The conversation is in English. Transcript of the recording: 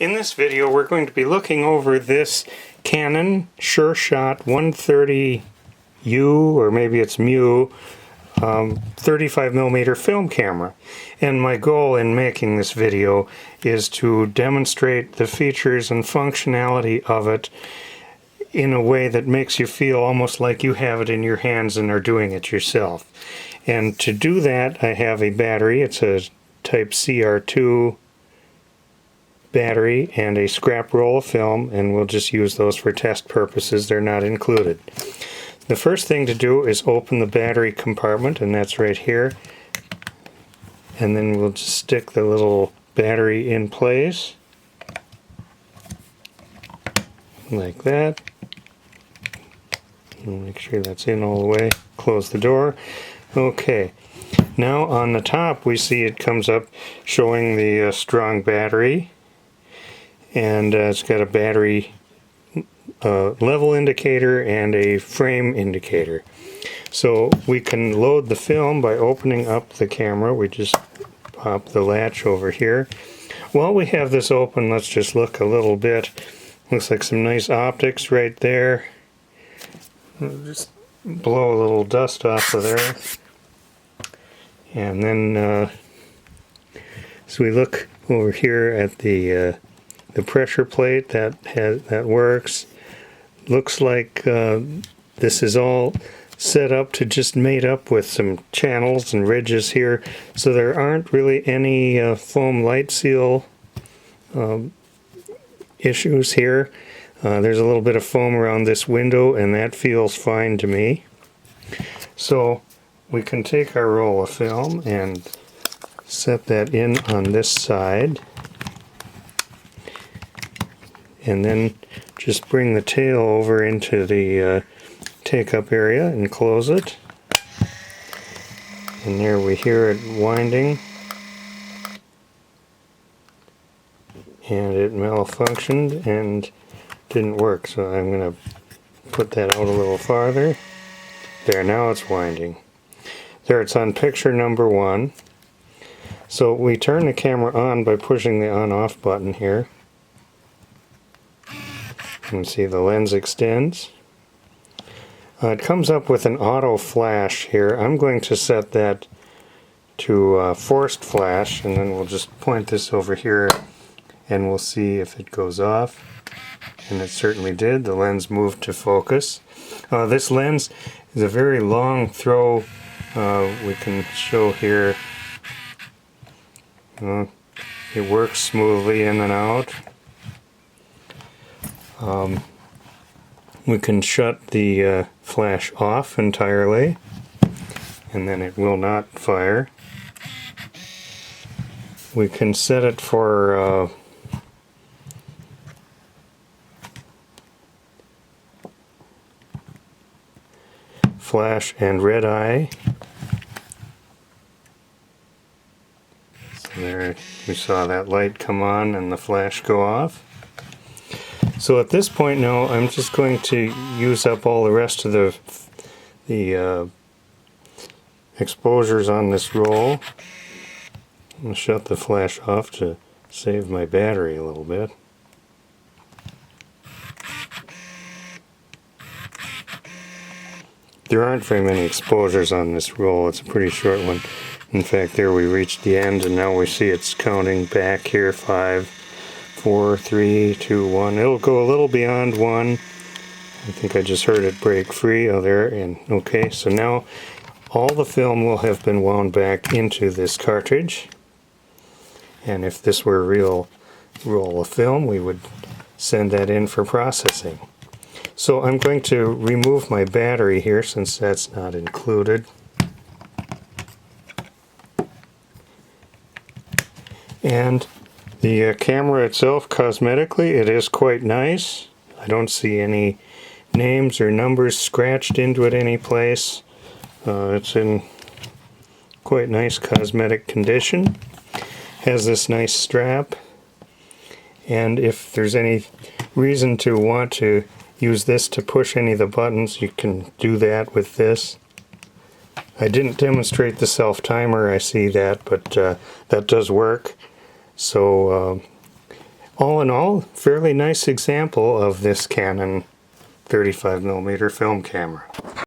In this video we're going to be looking over this Canon Sure Shot 130U, or maybe it's Mu, 35mm film camera. And my goal in making this video is to demonstrate the features and functionality of it in a way that makes you feel almost like you have it in your hands and are doing it yourself. And to do that, I have a battery. It's a type CR2 battery and a scrap roll of film, and we'll just use those for test purposes. They're not included. The first thing to do is open the battery compartment, and that's right here. And then we'll just stick the little battery in place like that. And make sure that's in all the way. Close the door. Okay. Now on the top we see it comes up showing the strong battery, and it's got a battery level indicator and a frame indicator. So we can load the film by opening up the camera. We just pop the latch over here. While we have this open, let's just look a little bit. Looks like some nice optics right there. I'll just blow a little dust off of there. And then so we look over here at the pressure plate that works. Looks like this is all set up to just mate up with some channels and ridges here, so there aren't really any foam light seal issues here. There's a little bit of foam around this window, and that feels fine to me. So we can take our roll of film and set that in on this side, and then just bring the tail over into the take-up area and close it. And there we hear it winding, and it malfunctioned and didn't work, so I'm going to put that out a little farther. There, now it's winding. There, it's on picture number 1. So we turn the camera on by pushing the on-off button here. You can see the lens extends. It comes up with an auto flash here. I'm going to set that to forced flash, and then we'll just point this over here and we'll see if it goes off. And it certainly did. The lens moved to focus. This lens is a very long throw. We can show here. It works smoothly in and out. We can shut the flash off entirely, and then it will not fire. We can set it for flash and red eye. So there, we saw that light come on and the flash go off. So at this point now, I'm just going to use up all the rest of the exposures on this roll. I'm going to shut the flash off to save my battery a little bit. There aren't very many exposures on this roll. It's a pretty short one. In fact, there we reached the end, and now we see it's counting back here. 5, 4, 3, 2, 1. It'll go a little beyond 1. I think I just heard it break free. Oh, there. And okay, so now all the film will have been wound back into this cartridge. And if this were a real roll of film, we would send that in for processing. So I'm going to remove my battery here, since that's not included. And the camera itself, cosmetically, it is quite nice. I don't see any names or numbers scratched into it any place. It's in quite nice cosmetic condition. Has this nice strap. And if there's any reason to want to use this to push any of the buttons, you can do that with this. I didn't demonstrate the self-timer, I see that, but that does work. So all in all, fairly nice example of this Canon 35mm film camera.